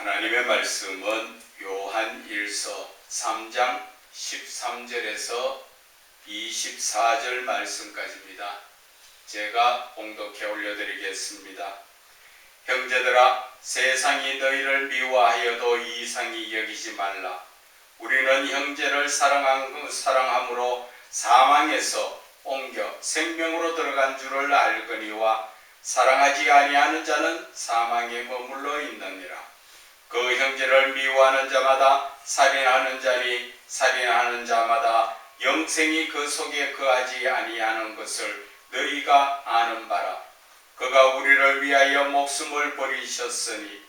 하나님의 말씀은 요한 1서 3장 13절에서 24절 말씀까지입니다. 제가 봉독해 올려드리겠습니다. 형제들아, 세상이 너희를 미워하여도 이상히 여기지 말라. 우리는 형제를 사랑함으로 사망에서 옮겨 생명으로 들어간 줄을 알거니와 사랑하지 아니하는 자는 사망에 머물러 있느니라. 그 형제를 미워하는 자마다 살인하는 자니 살인하는 자마다 영생이 그 속에 거하지 아니하는 것을 너희가 아는 바라. 그가 우리를 위하여 목숨을 버리셨으니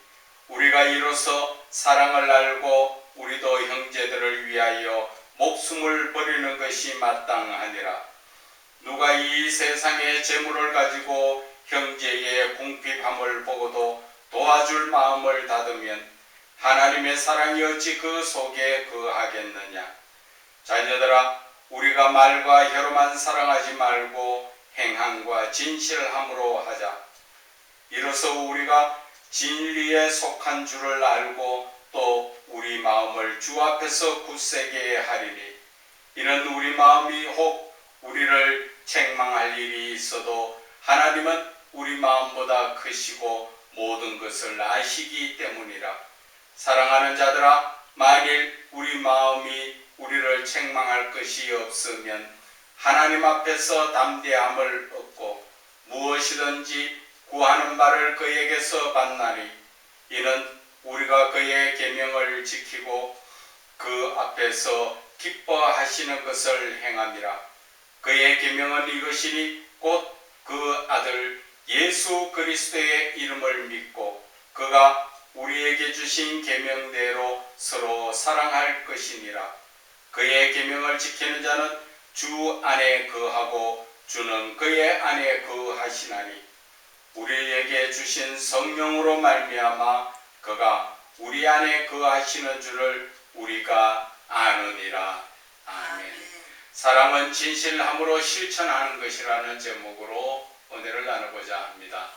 우리가 이로써 사랑을 알고 우리도 형제들을 위하여 목숨을 버리는 것이 마땅하니라. 누가 이 세상의 재물을 가지고 형제의 궁핍함을 보고도 도와줄 마음을 닫으면 하나님의 사랑이 어찌 그 속에 거하겠느냐. 자녀들아, 우리가 말과 혀로만 사랑하지 말고 행함과 진실함으로 하자. 이로써 우리가 진리에 속한 줄을 알고 또 우리 마음을 주 앞에서 굳세게 하리니, 이는 우리 마음이 혹 우리를 책망할 일이 있어도 하나님은 우리 마음보다 크시고 모든 것을 아시기 때문이라. 사랑하는 자들아, 만일 우리 마음이 우리를 책망할 것이 없으면 하나님 앞에서 담대함을 얻고 무엇이든지 구하는 바를 그에게서 받나니, 이는 우리가 그의 계명을 지키고 그 앞에서 기뻐하시는 것을 행함이라. 그의 계명은 이것이니 곧 그 아들 예수 그리스도의 이름을 믿고 그가 우리에게 주신 계명대로 서로 사랑할 것이니라. 그의 계명을 지키는 자는 주 안에 거하고 주는 그의 안에 거하시나니, 우리에게 주신 성령으로 말미암아 그가 우리 안에 거하시는 줄을 우리가 아느니라. 아멘. 사랑은 진실함으로 실천하는 것이라는 제목으로 은혜를 나누고자 합니다.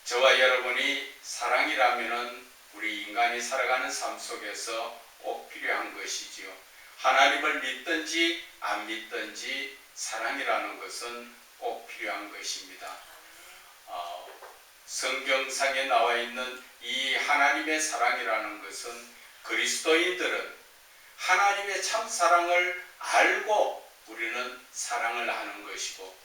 저와 여러분이 사랑이라면 우리 인간이 살아가는 삶 속에서 꼭 필요한 것이지요. 하나님을 믿든지 안 믿든지 사랑이라는 것은 꼭 필요한 것입니다. 성경상에 나와 있는 이 하나님의 사랑이라는 것은 그리스도인들은 하나님의 참 사랑을 알고 우리는 사랑을 하는 것이고,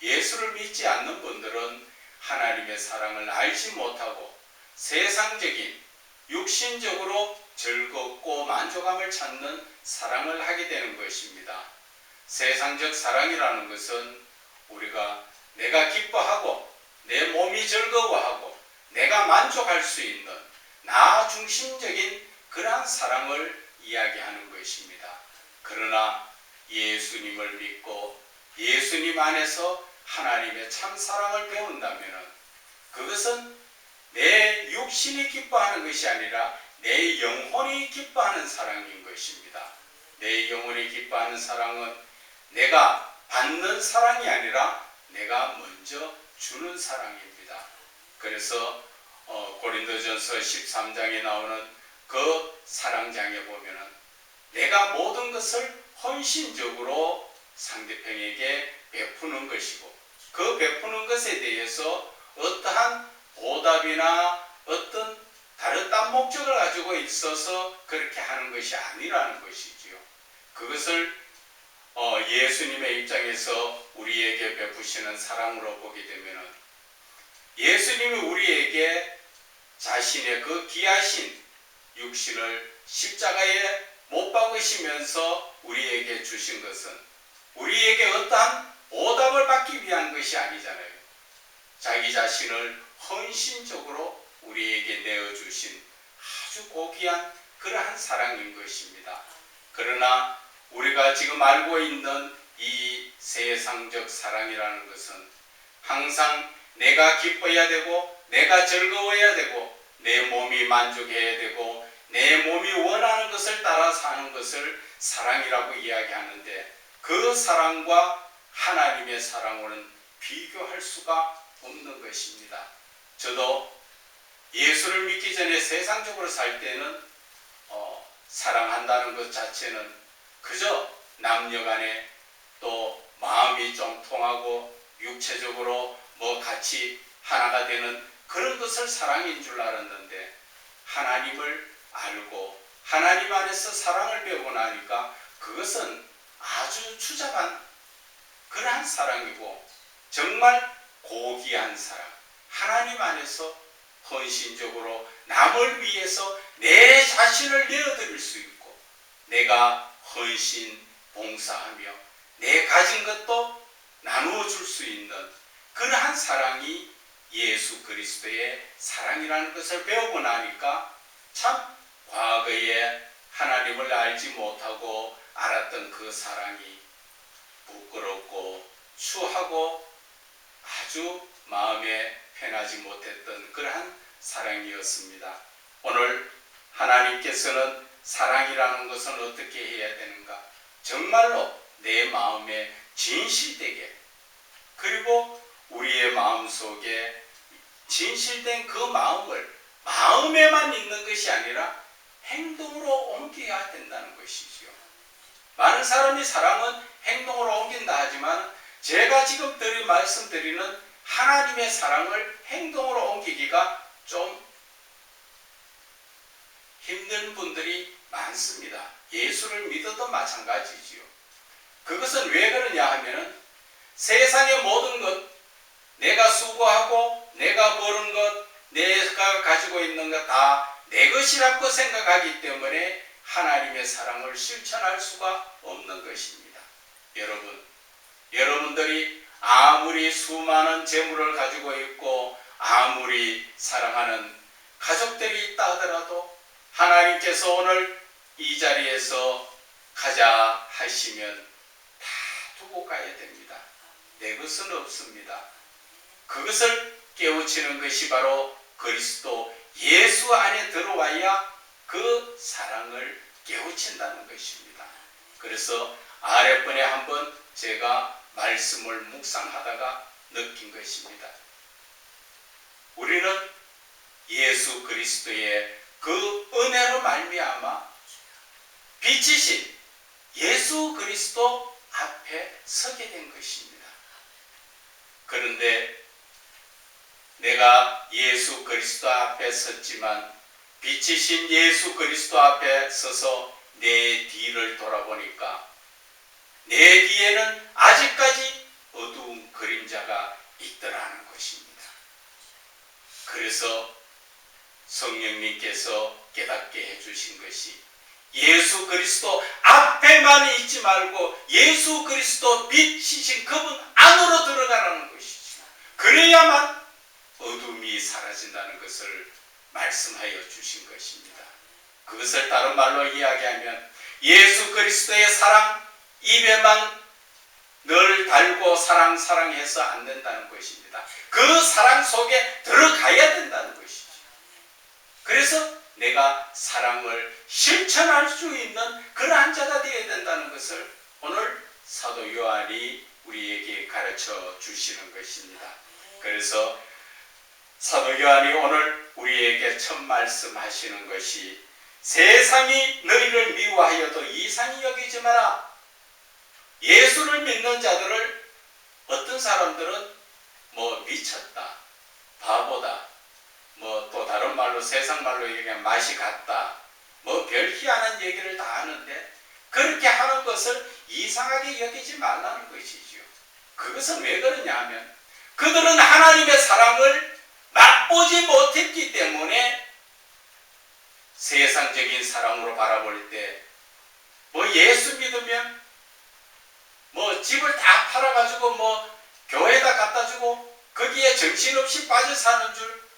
예수를 믿지 않는 분들은 하나님의 사랑을 알지 못하고 세상적인 육신적으로 즐겁고 만족함을 찾는 사랑을 하게 되는 것입니다. 세상적 사랑이라는 것은 우리가 내가 기뻐하고 내 몸이 즐거워하고 내가 만족할 수 있는 나 중심적인 그러한 사랑을 이야기하는 것입니다. 그러나 예수님을 믿고 예수님 안에서 하나님의 참 사랑을 배운다면 그것은 내 육신이 기뻐하는 것이 아니라 내 영혼이 기뻐하는 사랑인 것입니다. 내 영혼이 기뻐하는 사랑은 내가 받는 사랑이 아니라 내가 먼저 주는 사랑입니다. 그래서 고린도전서 13장에 나오는 그 사랑장에 보면은 내가 모든 것을 헌신적으로 상대편에게 베푸는 것이고, 그 베푸는 것에 대해서 어떠한 보답이나 어떤 다른 딴 목적을 가지고 있어서 그렇게 하는 것이 아니라는 것이지요. 그것을 예수님의 입장에서 우리에게 베푸시는 사랑으로 보게 되면은, 예수님이 우리에게 자신의 그 귀하신 육신을 십자가에 못 박으시면서 우리에게 주신 것은 우리에게 어떠한 보답을 받기 위한 것이 아니잖아요. 자기 자신을 헌신적으로 우리에게 내어주신 아주 고귀한 그러한 사랑인 것입니다. 그러나 우리가 지금 알고 있는 이 세상적 사랑이라는 것은 항상 내가 기뻐해야 되고 내가 즐거워해야 되고 내 몸이 만족해야 되고 내 몸이 원하는 것을 따라 사는 것을 사랑이라고 이야기하는데, 그 사랑과 하나님의 사랑과는 비교할 수가 없는 것입니다. 저도 예수를 믿기 전에 세상적으로 살 때는 사랑한다는 것 자체는 그저 남녀간에 또 마음이 좀 통하고 육체적으로 뭐 같이 하나가 되는 그런 것을 사랑인 줄 알았는데, 하나님을 알고 하나님 안에서 사랑을 배우고 나니까 그것은 아주 추잡한 그러한 사랑이고, 정말 고귀한 사랑, 하나님 안에서 헌신적으로 남을 위해서 내 자신을 내어드릴 수 있고, 내가 헌신 봉사하며 내 가진 것도 나누어 줄 수 있는 그러한 사랑이 예수 그리스도의 사랑이라는 것을 배우고 나니까 참 과거에 하나님을 알지 못하고 알았던 그 사랑이 부끄럽고 추하고 아주 마음에 편하지 못했던 그러한 사랑이었습니다. 오늘 하나님께서는 사랑이라는 것은 어떻게 해야 되는가? 정말로 내 마음에 진실되게, 그리고 우리의 마음속에 진실된 그 마음을 마음에만 있는 것이 아니라 행동으로 옮겨야 된다는 것이지요. 많은 사람이 사랑은 행동으로 옮긴다 하지만, 제가 지금 말씀드리는 하나님의 사랑을 행동으로 옮기기가 좀 힘든 분들이 많습니다. 예수를 믿어도 마찬가지지요. 그것은 왜 그러냐 하면은 세상의 모든 것, 내가 수고하고 내가 버는 것, 내가 가지고 있는 것 다 내 것이라고 생각하기 때문에 하나님의 사랑을 실천할 수가 없는 것입니다. 여러분들이 아무리 수많은 재물을 가지고 있고 아무리 사랑하는 가족들이 있다 하더라도 하나님께서 오늘 이 자리에서 가자 하시면 다 두고 가야 됩니다. 내 것은 없습니다. 그것을 깨우치는 것이 바로 그리스도 예수 안에 들어와야 그 사랑을 깨우친다는 것입니다. 그래서 아랫번에 한번 제가 말씀을 묵상하다가 느낀 것입니다. 우리는 예수 그리스도의 그 은혜로 말미암아 빛이신 예수 그리스도 앞에 서게 된 것입니다. 그런데 내가 예수 그리스도 앞에 섰지만 빛이신 예수 그리스도 앞에 서서 내 뒤를 돌아보니까 내 뒤에는 아직까지 어두운 그림자가 있더라는 것입니다. 그래서 성령님께서 깨닫게 해주신 것이 예수 그리스도 앞에만 있지 말고 예수 그리스도 빛이신 그분 안으로 들어가라는 것이죠. 그래야만 어둠이 사라진다는 것을 말씀하여 주신 것입니다. 그것을 다른 말로 이야기하면 예수 그리스도의 사랑, 입에만 늘 달고 사랑해서 안 된다는 것입니다. 그 사랑 속에 들어가야 된다는 것이죠. 그래서 내가 사랑을 실천할 수 있는 그러한 자가 되어야 된다는 것을 오늘 사도 요한이 우리에게 가르쳐 주시는 것입니다. 그래서 사도 요한이 오늘 우리에게 첫 말씀하시는 것이 세상이 너희를 미워하여도 이상히 여기지 마라. 예수를 믿는 자들을 어떤 사람들은 미쳤다, 바보다, 또 다른 말로 세상 말로 얘기하면 맛이 갔다, 별 희한한 얘기를 다 하는데 그렇게 하는 것을 이상하게 여기지 말라는 것이지요. 그것은 왜 그러냐 하면 그들은 하나님의 사랑을 맛보지 못했기 때문에 세상적인 사랑으로 바라볼 때 예수 믿으면 집을 다 팔아가지고 교회에다 갖다 주고 거기에 정신없이 빠져 사는 줄,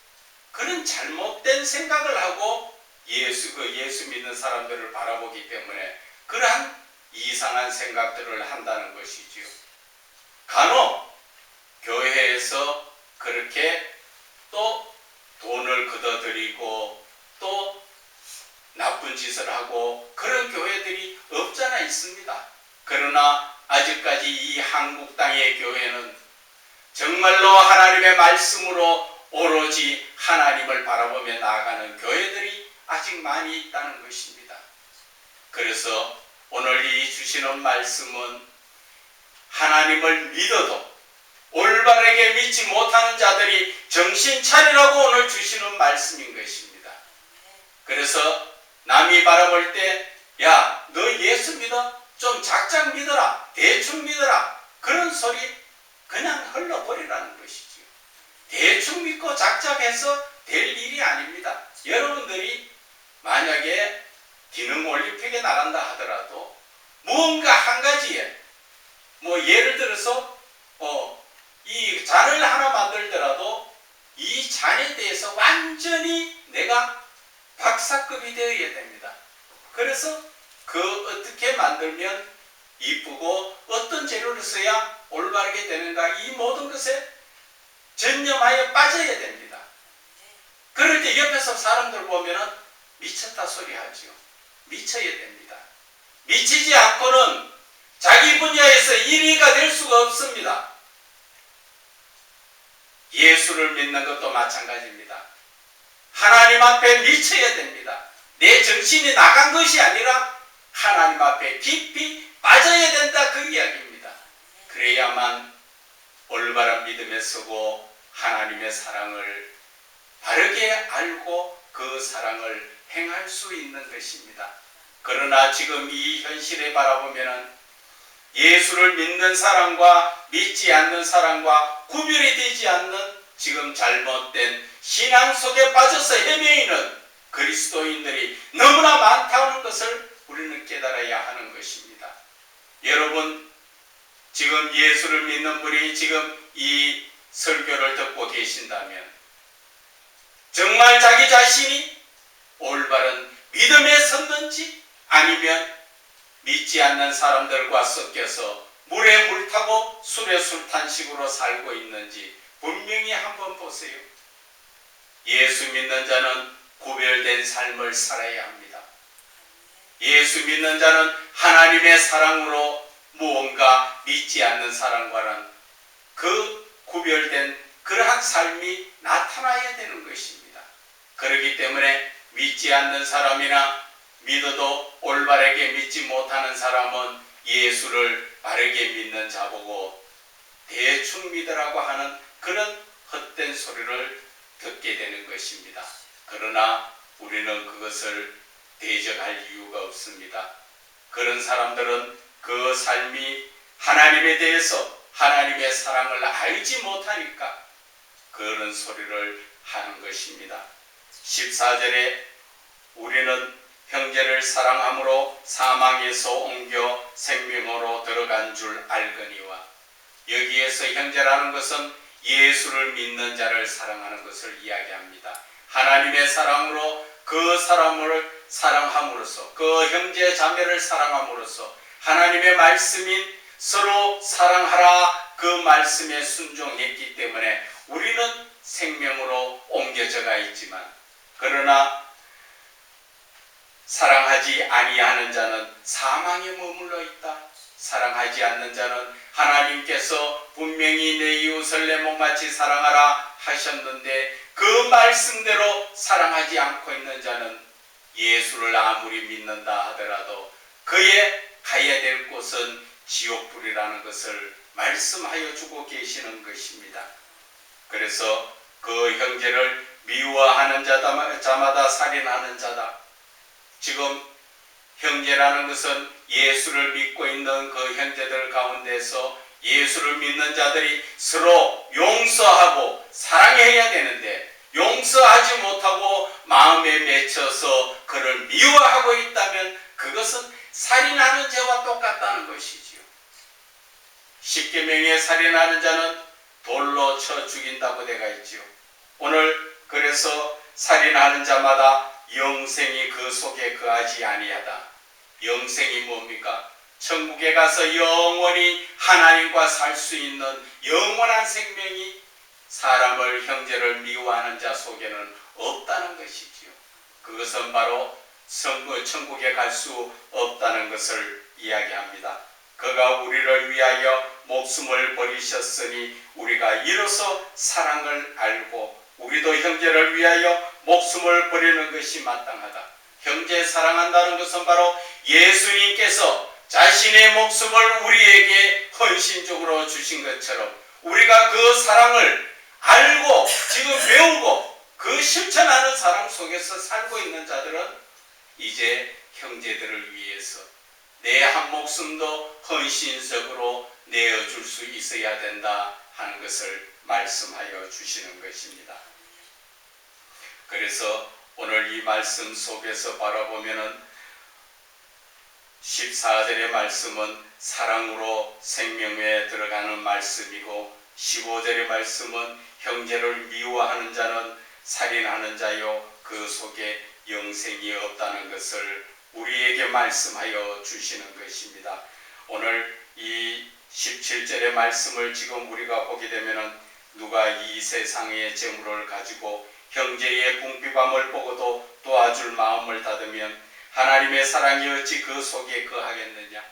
그런 잘못된 생각을 하고 예수 믿는 사람들을 바라보기 때문에 그러한 이상한 생각들을 한다는 것이지요. 간혹 교회에서 그렇게 또 돈을 걷어들이고 또 나쁜 짓을 하고 그런 교회들이 없잖아 있습니다. 그러나 아직까지 이 한국 땅의 교회는 정말로 하나님의 말씀으로 오로지 하나님을 바라보며 나아가는 교회들이 아직 많이 있다는 것입니다. 그래서 오늘 이 주시는 말씀은 하나님을 믿어도 올바르게 믿지 못하는 자들이 정신 차리라고 오늘 주시는 말씀인 것입니다. 그래서 남이 바라볼 때 야, 너 예수 믿어? 좀 작작 믿어라. 대충 믿어라. 그런 소리 그냥 흘러버리라는 것이지요. 대충 믿고 작작해서 될 일이 아닙니다. 여러분들이 만약에 기능 올림픽에 나간다 하더라도 무언가 한 가지에 예를 들어서 이 잔을 하나 만들더라도 이 잔에 대해서 완전히 내가 박사급이 되어야 됩니다. 그래서 어떻게 만들면 이쁘고 어떤 재료를 써야 올바르게 되는가, 이 모든 것에 전념하여 빠져야 됩니다. 그럴 때 옆에서 사람들 보면은 미쳤다 소리 하지요. 미쳐야 됩니다. 미치지 않고는 자기 분야에서 1위가 될 수가 없습니다. 예수를 믿는 것도 마찬가지입니다. 하나님 앞에 미쳐야 됩니다. 내 정신이 나간 것이 아니라 하나님 앞에 깊이 빠져야 된다, 그 이야기입니다. 그래야만 올바른 믿음에 서고 하나님의 사랑을 바르게 알고 그 사랑을 행할 수 있는 것입니다. 그러나 지금 이 현실에 바라보면 예수를 믿는 사람과 믿지 않는 사람과 구별이 되지 않는 지금 잘못된 신앙 속에 빠져서 헤매이는 그리스도인들이 너무나 많다는 것을 우리는 깨달아야 하는 것입니다. 여러분, 지금 예수를 믿는 분이 지금 이 설교를 듣고 계신다면 정말 자기 자신이 올바른 믿음에 섰는지 아니면 믿지 않는 사람들과 섞여서 물에 물 타고 술에 술 탄 식으로 살고 있는지 분명히 한번 보세요. 예수 믿는 자는 구별된 삶을 살아야 합니다. 예수 믿는 자는 하나님의 사랑으로 무언가 믿지 않는 사람과는 그 구별된 그러한 삶이 나타나야 되는 것입니다. 그렇기 때문에 믿지 않는 사람이나 믿어도 올바르게 믿지 못하는 사람은 예수를 바르게 믿는 자보고 대충 믿으라고 하는 그런 헛된 소리를 듣게 되는 것입니다. 그러나 우리는 그것을 대적할 이유가 없습니다. 그런 사람들은 그 삶이 하나님에 대해서 하나님의 사랑을 알지 못하니까 그런 소리를 하는 것입니다. 14절에 우리는 형제를 사랑함으로 사망에서 옮겨 생명으로 들어간 줄 알거니와, 여기에서 형제라는 것은 예수를 믿는 자를 사랑하는 것을 이야기합니다. 하나님의 사랑으로 그 사람을 사랑함으로써, 그 형제 자매를 사랑함으로써 하나님의 말씀인 서로 사랑하라 그 말씀에 순종했기 때문에 우리는 생명으로 옮겨져가 있지만, 그러나 사랑하지 아니하는 자는 사망에 머물러 있다. 사랑하지 않는 자는 하나님께서 분명히 내 이웃을 내 몸같이 사랑하라 하셨는데 그 말씀대로 사랑하지 않고 있는 자는 예수를 아무리 믿는다 하더라도 그의 가야 될 곳은 지옥불이라는 것을 말씀하여 주고 계시는 것입니다. 그래서 그 형제를 미워하는 자마다 살인하는 자다. 지금 형제라는 것은 예수를 믿고 있는 그 형제들 가운데서 예수를 믿는 자들이 서로 용서하고 사랑해야 되는데 용서하지 못하고 마음에 맺혀서 그를 미워하고 있다면 그것은 살인하는 죄와 똑같다는 것이지요. 십계명에 살인하는 자는 돌로 쳐 죽인다고 되어 있지요. 오늘 그래서 살인하는 자마다 영생이 그 속에 거하지 아니하다. 영생이 뭡니까? 천국에 가서 영원히 하나님과 살 수 있는 영원한 생명이 사람을 형제를 미워하는 자 속에는 없다는 것이지요. 그것은 바로 천국에 갈 수 없다는 것을 이야기합니다. 그가 우리를 위하여 목숨을 버리셨으니 우리가 이로써 사랑을 알고 우리도 형제를 위하여 목숨을 버리는 것이 마땅하다. 형제 사랑한다는 것은 바로 예수님께서 자신의 목숨을 우리에게 헌신적으로 주신 것처럼 우리가 그 사랑을 알고 지금 배우고 그 실천하는 사랑 속에서 살고 있는 자들은 이제 형제들을 위해서 내 한 목숨도 헌신적으로 내어줄 수 있어야 된다 하는 것을 말씀하여 주시는 것입니다. 그래서 오늘 이 말씀 속에서 바라보면은 14절의 말씀은 사랑으로 생명에 들어가는 말씀이고 15절의 말씀은 형제를 미워하는 자는 살인하는 자요 그 속에 영생이 없다는 것을 우리에게 말씀하여 주시는 것입니다. 오늘 이 17절의 말씀을 지금 우리가 보게 되면은 누가 이 세상의 재물을 가지고 형제의 궁핍함을 보고도 도와줄 마음을 닫으면 하나님의 사랑이 어찌 그 속에 거하겠느냐.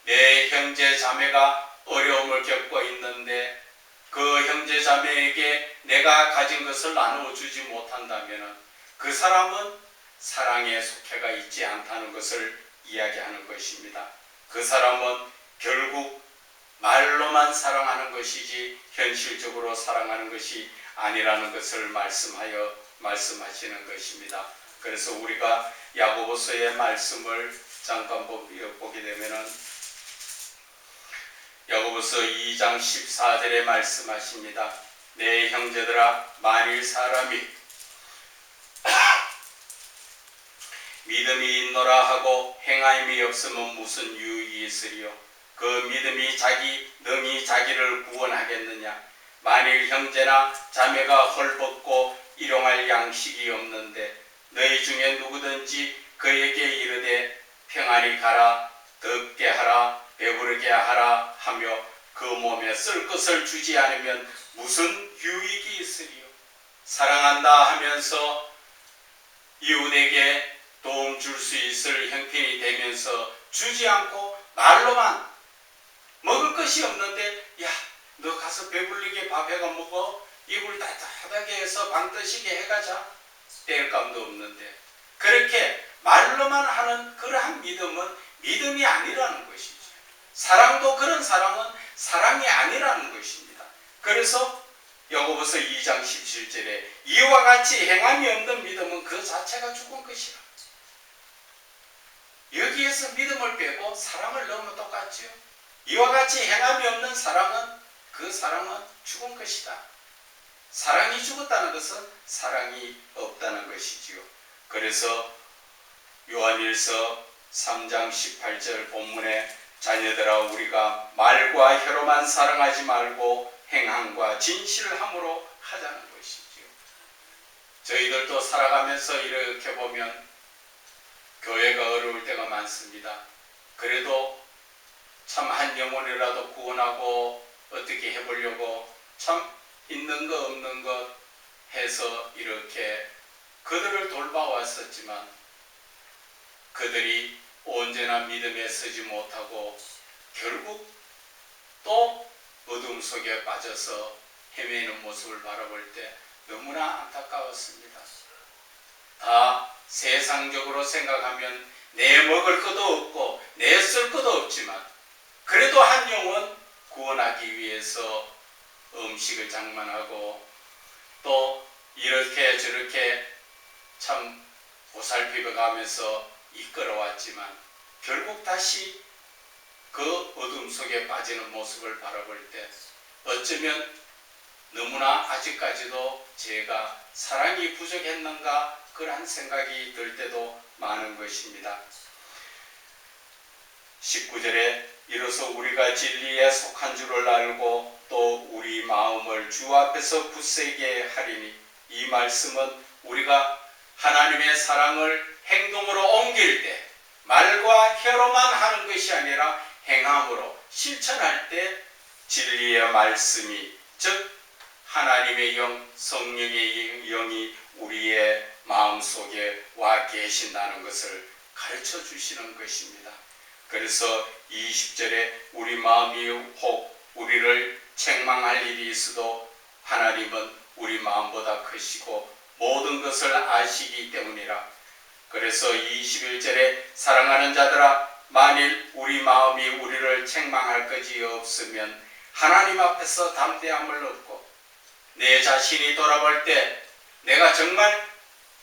내 형제 자매가 어려움을 겪고 있는데 그 형제 자매에게 내가 가진 것을 나누어주지 못한다면 그 사람은 사랑의 속해가 있지 않다는 것을 이야기하는 것입니다. 그 사람은 결국 말로만 사랑하는 것이지 현실적으로 사랑하는 것이 아니라는 것을 말씀하시는 것입니다. 그래서 우리가 야고보서의 말씀을 잠깐 보게 되면은 야고보서 2장 14절에 말씀하십니다. 내 형제들아 만일 사람이 믿음이 있노라 하고 행함이 없으면 무슨 유익이 있으리요. 그 믿음이 능히 자기를 구원하겠느냐. 만일 형제나 자매가 헐벗고 일용할 양식이 없는데 너희 중에 누구든지 그에게 이르되 평안히 가라 덥게 하라 배부르게 하라 하며 그 몸에 쓸 것을 주지 않으면 무슨 유익이 있으리요. 사랑한다 하면서 이웃에게 도움 줄 수 있을 형편이 되면서 주지 않고 말로만 먹을 것이 없는데 야 너 가서 배불리게 밥 해가 먹어 이불 따뜻하게 해서 방 뜨시게 해가자 뗄 감도 없는데 그렇게 말로만 하는 그러한 믿음은 믿음이 아니라는 것이죠. 사랑도 그런 사랑은 사랑이 아니라는 것입니다. 그래서 야고보서 2장 17절에 이와 같이 행함이 없는 믿음은 그 자체가 죽은 것이라. 여기에서 믿음을 빼고 사랑을 넣으면 똑같죠. 이와 같이 행함이 없는 사랑은 그 사랑은 죽은 것이다. 사랑이 죽었다는 것은 사랑이 없다는 것이지요. 그래서 요한일서 3장 18절 본문에 자녀들아 우리가 말과 혀로만 사랑하지 말고 행함과 진실함으로 하자는 것이지요. 저희들도 살아가면서 이렇게 보면 교회가 어려울 때가 많습니다. 그래도 참 한 영혼이라도 구원하고 어떻게 해보려고 참 있는 것 없는 것 해서 이렇게 그들을 돌봐왔었지만 그들이 언제나 믿음에 서지 못하고 결국 또 어둠 속에 빠져서 헤매는 모습을 바라볼 때 너무나 안타까웠습니다. 다 세상적으로 생각하면 내 먹을 것도 없고 내 쓸 것도 없지만 그래도 한 영혼 구원하기 위해서 음식을 장만하고 또 이렇게 저렇게 참 보살피고 가면서 이끌어왔지만 결국 다시 그 어둠 속에 빠지는 모습을 바라볼 때 어쩌면 너무나 아직까지도 제가 사랑이 부족했는가 그런 생각이 들 때도 많은 것입니다. 19절에 이로써 우리가 진리에 속한 줄을 알고 또 우리 마음을 주 앞에서 굳세게 하리니 이 말씀은 우리가 하나님의 사랑을 행동으로 옮길 때 말과 혀로만 하는 것이 아니라 행함으로 실천할 때 진리의 말씀이 즉 하나님의 영 성령의 영이 우리의 마음속에 와 계신다는 것을 가르쳐 주시는 것입니다. 그래서 20절에 우리 마음이 혹 우리를 책망할 일이 있어도 하나님은 우리 마음보다 크시고 모든 것을 아시기 때문이라. 그래서 21절에 사랑하는 자들아, 만일 우리 마음이 우리를 책망할 것이 없으면 하나님 앞에서 담대함을 얻고, 내 자신이 돌아볼 때 내가 정말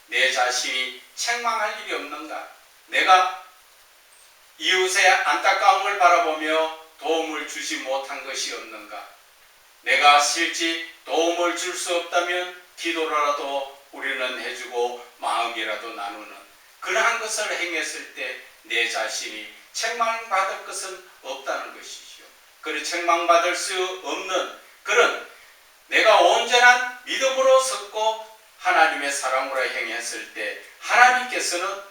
내 자신이 책망할 일이 없는가? 내가 이웃의 안타까움을 바라보며 도움을 주지 못한 것이 없는가? 내가 실제 도움을 줄 수 없다면 기도라도 우리는 해주고 마음이라도 나누는 그러한 것을 행했을 때 내 자신이 책망받을 것은 없다는 것이죠. 그리고 책망받을 수 없는 그런 내가 온전한 믿음으로 섰고 하나님의 사랑으로 행했을 때 하나님께서는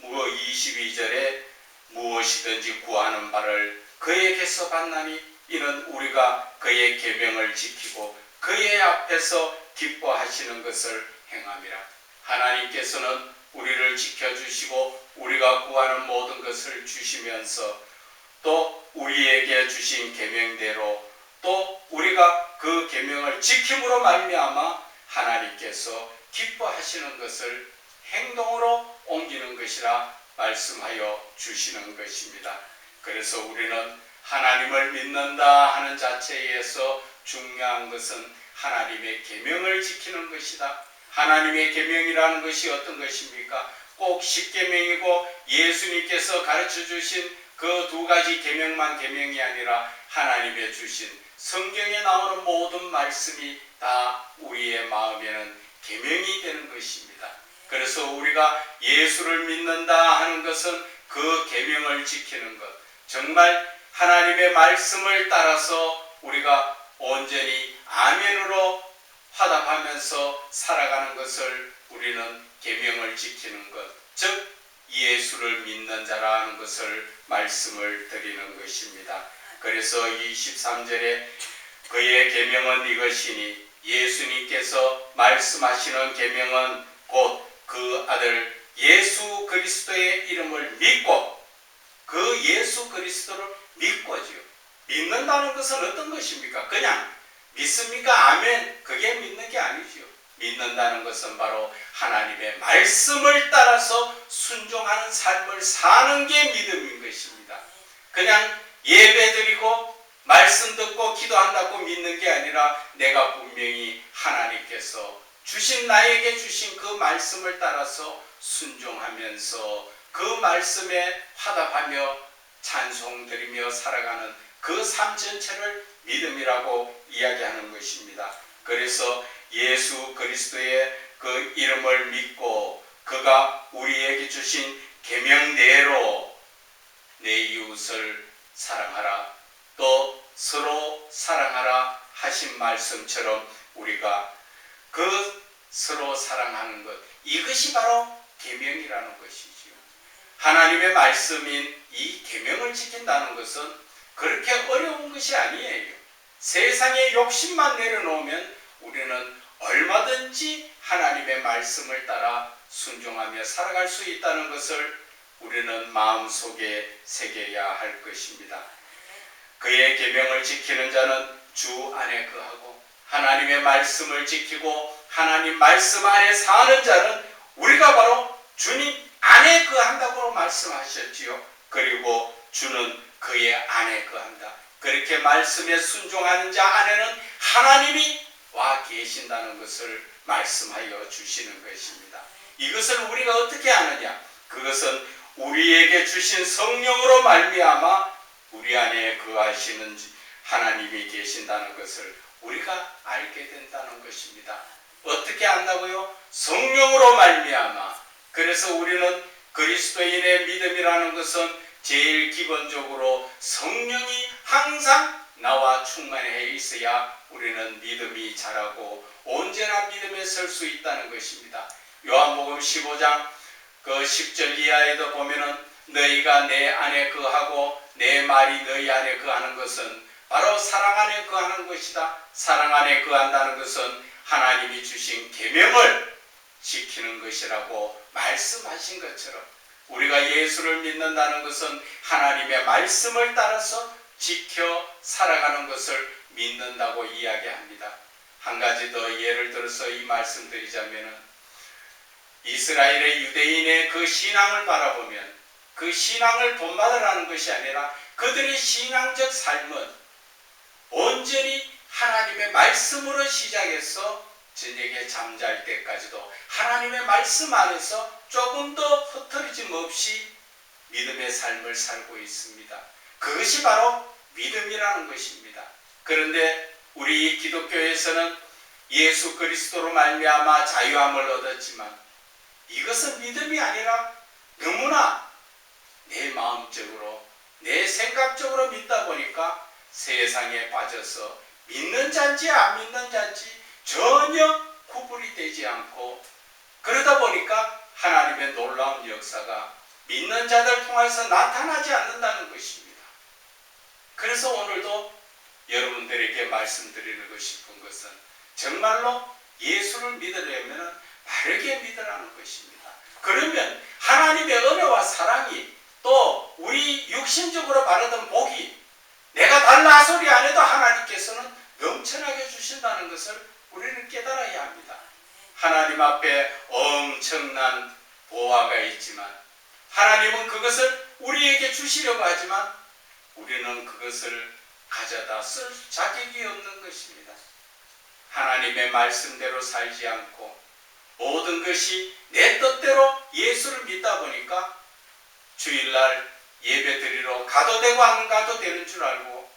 22절에 무엇이든지 구하는 바를 그에게서 받나니 이는 우리가 그의 계명을 지키고 그의 앞에서 기뻐하시는 것을 행함이라. 하나님께서는 우리를 지켜주시고 우리가 구하는 모든 것을 주시면서 또 우리에게 주신 계명대로 또 우리가 그 계명을 지킴으로 말미암아 하나님께서 기뻐하시는 것을 행동으로 옮기는 것이라 말씀하여 주시는 것입니다. 그래서 우리는 하나님을 믿는다 하는 자체에서 중요한 것은 하나님의 계명을 지키는 것이다. 하나님의 계명이라는 것이 어떤 것입니까? 꼭 10계명이고 예수님께서 가르쳐 주신 그 두 가지 계명만 계명이 아니라 하나님의 주신 성경에 나오는 모든 말씀이 다 우리의 마음에는 계명이 되는 것입니다. 그래서 우리가 예수를 믿는다 하는 것은 그 계명을 지키는 것, 정말 하나님의 말씀을 따라서 우리가 온전히 아멘으로 화답하면서 살아가는 것을 우리는 계명을 지키는 것, 즉 예수를 믿는 자라는 것을 말씀을 드리는 것입니다. 그래서 23절에 그의 계명은 이것이니 예수님께서 말씀하시는 계명은 곧 그 아들 예수 그리스도의 이름을 믿고 그 예수 그리스도를 믿고지요. 믿는다는 것은 어떤 것입니까? 그냥 믿습니까? 아멘. 그게 믿는 게 아니죠. 믿는다는 것은 바로 하나님의 말씀을 따라서 순종하는 삶을 사는 게 믿음인 것입니다. 그냥 예배드리고 말씀 듣고 기도한다고 믿는 게 아니라 내가 분명히 하나님께서 나에게 주신 그 말씀을 따라서 순종하면서 그 말씀에 화답하며 찬송드리며 살아가는 그 삶 전체를 믿음이라고 이야기하는 것입니다. 그래서 예수 그리스도의 그 이름을 믿고 그가 우리에게 주신 계명대로 내 이웃을 사랑하라 또 서로 사랑하라 하신 말씀처럼 우리가 그 서로 사랑하는 것, 이것이 바로 계명이라는 것이지요. 하나님의 말씀인 이 계명을 지킨다는 것은 그렇게 어려운 것이 아니에요. 세상의 욕심만 내려놓으면 우리는 얼마든지 하나님의 말씀을 따라 순종하며 살아갈 수 있다는 것을 우리는 마음속에 새겨야 할 것입니다. 그의 계명을 지키는 자는 주 안에 거하고 하나님의 말씀을 지키고 하나님 말씀 안에 사는 자는 우리가 바로 주님 안에 거한다고 말씀하셨지요. 그리고 주는 그의 안에 거한다. 그렇게 말씀에 순종하는 자 안에는 하나님이 와 계신다는 것을 말씀하여 주시는 것입니다. 이것을 우리가 어떻게 아느냐? 그것은 우리에게 주신 성령으로 말미암아 우리 안에 거하시는 하나님이 계신다는 것을 우리가 알게 된다는 것입니다. 어떻게 안다고요? 성령으로 말미암아. 그래서 우리는 그리스도인의 믿음이라는 것은 제일 기본적으로 성령이 항상 나와 충만해 있어야 우리는 믿음이 자라고 온전한 믿음에 설 수 있다는 것입니다. 요한복음 15장 그 10절 이하에도 보면은 너희가 내 안에 거하고 내 말이 너희 안에 거하는 것은 바로 사랑 안에 거하는 것이다. 사랑 안에 거한다는 것은 하나님이 주신 계명을 지키는 것이라고 말씀하신 것처럼 우리가 예수를 믿는다는 것은 하나님의 말씀을 따라서 지켜 살아가는 것을 믿는다고 이야기합니다. 한 가지 더 예를 들어서 이 말씀 드리자면은 이스라엘의 유대인의 그 신앙을 바라보면 그 신앙을 본받으라는 것이 아니라 그들의 신앙적 삶은 온전히 하나님의 말씀으로 시작해서 저녁에 잠잘 때까지도 하나님의 말씀 안에서 조금도 흐트러짐 없이 믿음의 삶을 살고 있습니다. 그것이 바로 믿음이라는 것입니다. 그런데 우리 기독교에서는 예수 그리스도로 말미암아 자유함을 얻었지만 이것은 믿음이 아니라 너무나 내 마음적으로 내 생각적으로 믿다 보니까 세상에 빠져서 믿는 자인지 안 믿는 자인지 전혀 구분이 되지 않고 그러다 보니까 하나님의 놀라운 역사가 믿는 자들 통해서 나타나지 않는다는 것입니다. 그래서 오늘도 여러분들에게 말씀드리고 싶은 것은 정말로 예수를 믿으려면 바르게 믿으라는 것입니다. 그러면 하나님의 은혜와 사랑이 또 우리 육신적으로 바라던 복이 내가 달라 소리 안 해도 하나님께서는 넘쳐나게 주신다는 것을 우리는 깨달아야 합니다. 하나님 앞에 엄청난 보화가 있지만 하나님은 그것을 우리에게 주시려고 하지만 우리는 그것을 가져다 쓸 자격이 없는 것입니다. 하나님의 말씀대로 살지 않고 모든 것이 내 뜻대로 예수를 믿다 보니까 주일날 예배 드리러 가도 되고 안 가도 되는 줄 알고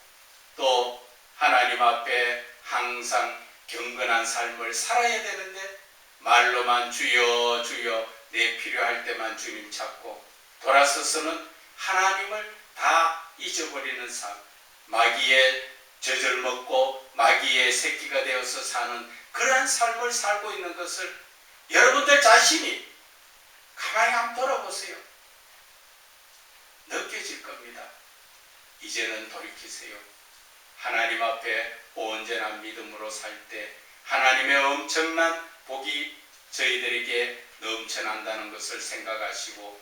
또 하나님 앞에 항상 경건한 삶을 살아야 되는데 말로만 주여 주여 내 필요할 때만 주님 찾고 돌아서서는 하나님을 다 잊어버리는 삶, 마귀의 젖을 먹고 마귀의 새끼가 되어서 사는 그러한 삶을 살고 있는 것을 여러분들 자신이 가만히 한번 돌아보세요. 느껴질 겁니다. 이제는 돌이키세요. 하나님 앞에 온전한 믿음으로 살 때 하나님의 엄청난 복이 저희들에게 넘쳐난다는 것을 생각하시고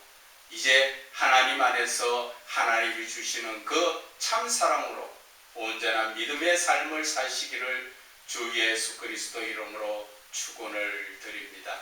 이제 하나님 안에서 하나님이 주시는 그 참 사랑으로 온전한 믿음의 삶을 사시기를 주 예수 그리스도 이름으로 축원을 드립니다.